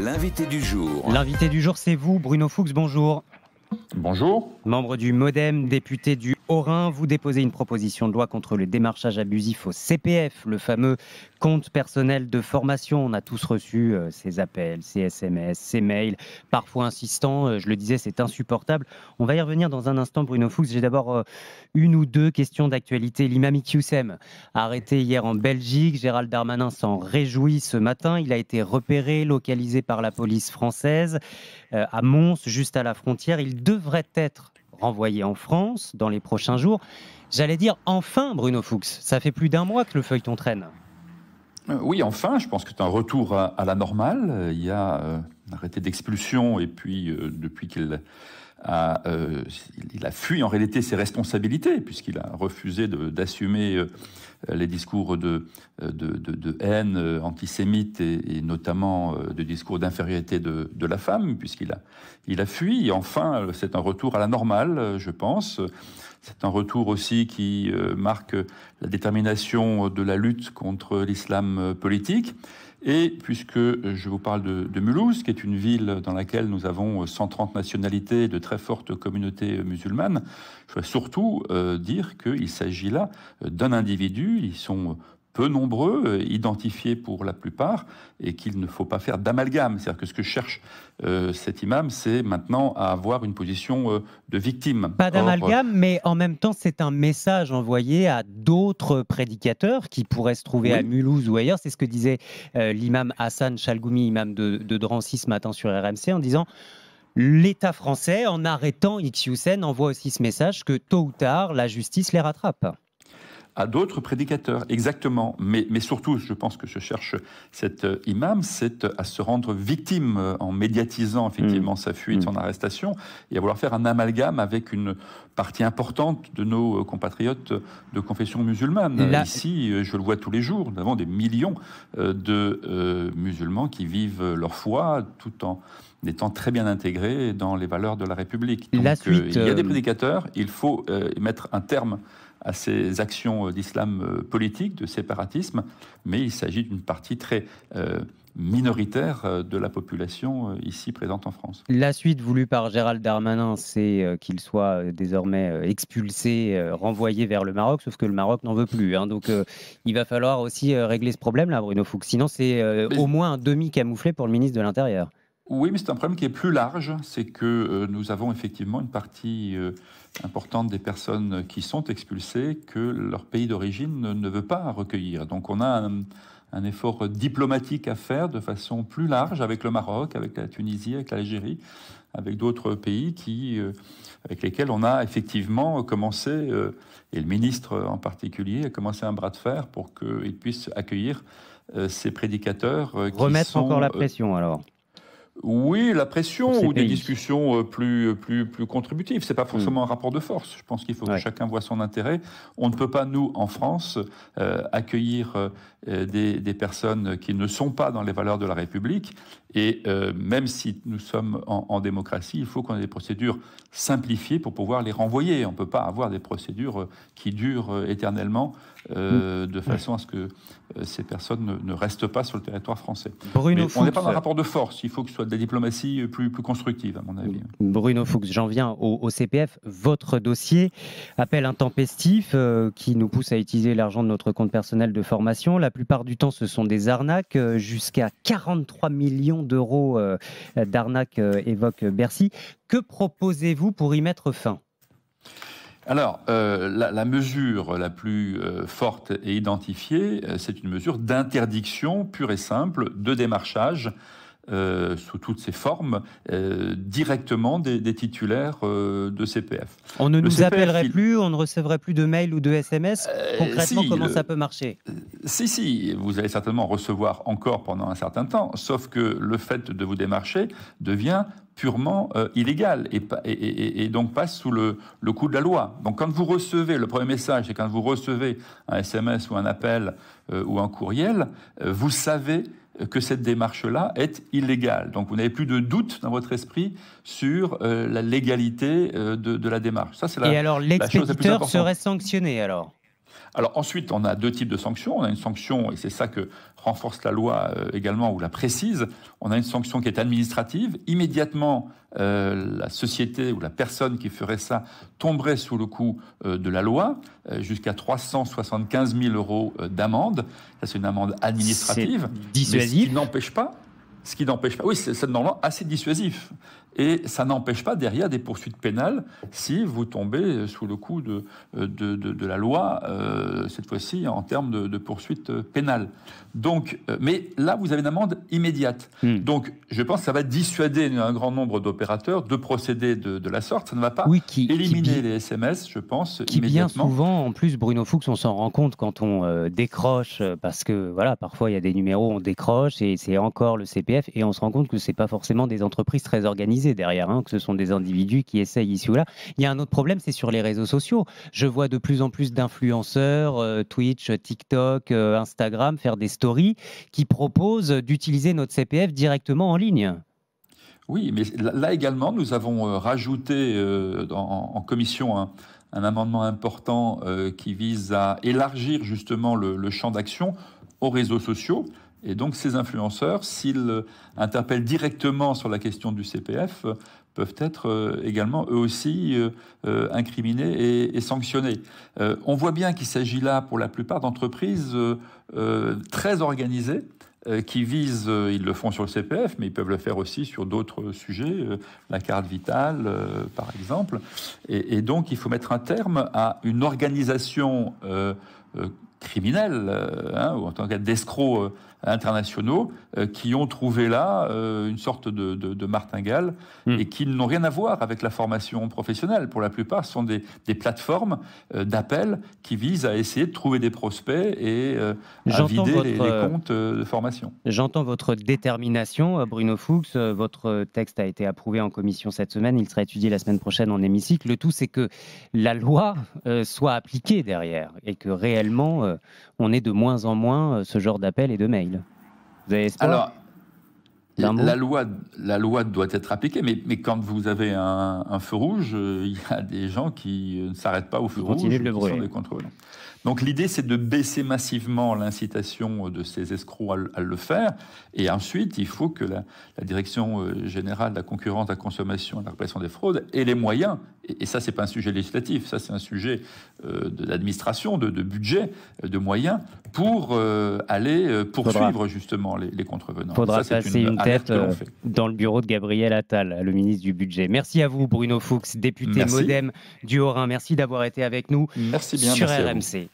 L'invité du jour. L'invité du jour, c'est vous, Bruno Fuchs, bonjour. Bonjour. Membre du MoDem, député du Haut-Rhin, vous déposez une proposition de loi contre le démarchage abusif au CPF, le fameux compte personnel de formation. On a tous reçu ces appels, ces SMS, ces mails, parfois insistants. Je le disais, c'est insupportable. On va y revenir dans un instant, Bruno Fuchs. J'ai d'abord une ou deux questions d'actualité. L'imam Iqiyoussen, arrêté hier en Belgique. Gérald Darmanin s'en réjouit ce matin. Il a été repéré, localisé par la police française à Mons, juste à la frontière. Il devrait être renvoyé en France dans les prochains jours. J'allais dire enfin, Bruno Fuchs. Ça fait plus d'un mois que le feuilleton traîne. Oui, enfin, je pense que c'est un retour à la normale. Il y a un arrêté d'expulsion et puis depuis qu'il il a fui en réalité ses responsabilités puisqu'il a refusé d'assumer les discours de haine antisémite et notamment de discours d'infériorité de la femme, puisqu'il a fui. Et enfin, c'est un retour à la normale, je pense. C'est un retour aussi qui marque la détermination de la lutte contre l'islam politique. Et puisque je vous parle de Mulhouse, qui est une ville dans laquelle nous avons 130 nationalités et de très fortes communautés musulmanes, je voudrais surtout dire qu'il s'agit là d'un individu. Ils sont peu nombreux, identifiés pour la plupart, et qu'il ne faut pas faire d'amalgame. C'est-à-dire que ce que cherche cet imam, c'est maintenant à avoir une position de victime. Pas d'amalgame, mais en même temps, c'est un message envoyé à d'autres prédicateurs qui pourraient se trouver à Mulhouse ou ailleurs. C'est ce que disait l'imam Hassan Chalgoumi, imam de Drancy ce matin sur RMC, en disant l'État français, en arrêtant Iqiyoussen, envoie aussi ce message que tôt ou tard, la justice les rattrape. À d'autres prédicateurs, exactement. Mais surtout, je pense que je cherche cet imam, c'est à se rendre victime en médiatisant effectivement sa fuite, son arrestation, et à vouloir faire un amalgame avec une partie importante de nos compatriotes de confession musulmane. Ici, je le vois tous les jours, nous avons des millions de musulmans qui vivent leur foi tout en étant très bien intégrés dans les valeurs de la République. Donc, il y a des prédicateurs, il faut mettre un terme à ces actions d'islam politique, de séparatisme, mais il s'agit d'une partie très minoritaire de la population ici présente en France. La suite voulue par Gérald Darmanin, c'est qu'il soit désormais expulsé, renvoyé vers le Maroc, sauf que le Maroc n'en veut plus. Donc il va falloir aussi régler ce problème-là, Bruno Fuchs. Sinon, c'est au moins un demi-camouflet pour le ministre de l'Intérieur. Oui, mais c'est un problème qui est plus large. C'est que nous avons effectivement une partie importante des personnes qui sont expulsées que leur pays d'origine ne veut pas recueillir. Donc on a un effort diplomatique à faire de façon plus large avec le Maroc, avec la Tunisie, avec l'Algérie, avec d'autres pays avec lesquels on a effectivement commencé, et le ministre en particulier, a commencé un bras de fer pour qu'ils puissent accueillir ces prédicateurs. Remettre encore la pression alors. Oui, la pression ou des discussions plus contributives. Ce n'est pas forcément un rapport de force. Je pense qu'il faut que chacun voit son intérêt. On ne peut pas, nous, en France, accueillir des personnes qui ne sont pas dans les valeurs de la République. Et même si nous sommes en démocratie, il faut qu'on ait des procédures simplifiées pour pouvoir les renvoyer. On ne peut pas avoir des procédures qui durent éternellement de façon à ce que ces personnes ne restent pas sur le territoire français. Mais on n'est pas dans un rapport de force. Il faut que ce soit de la diplomatie plus constructive, à mon avis. Bruno Fuchs, j'en viens au CPF. Votre dossier, appel intempestif qui nous pousse à utiliser l'argent de notre compte personnel de formation. La plupart du temps, ce sont des arnaques. Jusqu'à 43 millions d'euros d'arnaques évoque Bercy. Que proposez-vous pour y mettre fin ? Alors, la mesure la plus forte et identifiée, c'est une mesure d'interdiction pure et simple de démarchage sous toutes ses formes, directement des titulaires de CPF. On ne nous appellerait plus, on ne recevrait plus de mails ou de SMS. Concrètement, comment ça peut marcher ? Si, vous allez certainement recevoir encore pendant un certain temps, sauf que le fait de vous démarcher devient purement illégal et donc passe sous le coup de la loi. Donc quand vous recevez, le premier message, c'est quand vous recevez un SMS ou un appel ou un courriel, vous savez que cette démarche-là est illégale. Donc vous n'avez plus de doute dans votre esprit sur la légalité de la démarche. Ça, c'est et alors l'expéditeur serait sanctionné alors ? Alors ensuite, on a deux types de sanctions. On a une sanction, et c'est ça que renforce la loi également, ou la précise. On a une sanction qui est administrative. Immédiatement, la société ou la personne qui ferait ça tomberait sous le coup de la loi, jusqu'à 375 000 € d'amende. Ça, c'est une amende administrative. C'est dissuasif. Mais ce qui n'empêche pas, oui, c'est normalement assez dissuasif. Et ça n'empêche pas derrière des poursuites pénales si vous tombez sous le coup de la loi, cette fois-ci en termes de poursuites pénales. Donc, mais là, vous avez une amende immédiate. Donc, je pense que ça va dissuader un grand nombre d'opérateurs de procéder de la sorte. Ça ne va pas éliminer les SMS, je pense, immédiatement. Bien souvent, en plus, Bruno Fuchs, on s'en rend compte quand on décroche, parce que voilà, parfois il y a des numéros, on décroche et c'est encore le CPF, et on se rend compte que c'est pas forcément des entreprises très organisées derrière, hein, que ce sont des individus qui essayent ici ou là. Il y a un autre problème, c'est sur les réseaux sociaux. Je vois de plus en plus d'influenceurs, Twitch, TikTok, Instagram, faire des stories qui proposent d'utiliser notre CPF directement en ligne. Oui, mais là également, nous avons rajouté en commission un amendement important qui vise à élargir justement le champ d'action aux réseaux sociaux. Et donc ces influenceurs, s'ils interpellent directement sur la question du CPF, peuvent être également eux aussi incriminés et sanctionnés. On voit bien qu'il s'agit là pour la plupart d'entreprises très organisées, qui visent, ils le font sur le CPF, mais ils peuvent le faire aussi sur d'autres sujets, la carte vitale par exemple. Et donc il faut mettre un terme à une organisation criminels, ou en tant cas d'escrocs internationaux, qui ont trouvé là une sorte de martingale et qui n'ont rien à voir avec la formation professionnelle. Pour la plupart, ce sont des plateformes d'appel qui visent à essayer de trouver des prospects et à vider les comptes de formation. J'entends votre détermination, Bruno Fuchs. Votre texte a été approuvé en commission cette semaine. Il sera étudié la semaine prochaine en hémicycle. Le tout, c'est que la loi soit appliquée derrière et que réellement, on ait de moins en moins ce genre d'appels et de mails. Vous avez espoir ? Alors, la loi doit être appliquée, mais quand vous avez un feu rouge, il y a des gens qui ne s'arrêtent pas au feu rouge, qui sont des contrevenants. Donc l'idée, c'est de baisser massivement l'incitation de ces escrocs à le faire. Et ensuite, il faut que la Direction générale de la concurrence, de la consommation et de la répression des fraudes ait les moyens. Et ça, c'est pas un sujet législatif, ça, c'est un sujet de l'administration, de budget, de moyens, pour aller poursuivre justement les contrevenants. Il faudra passer une tête dans le bureau de Gabriel Attal, le ministre du Budget. Merci à vous, Bruno Fuchs, député MoDem du Haut-Rhin. Merci d'avoir été avec nous sur RMC.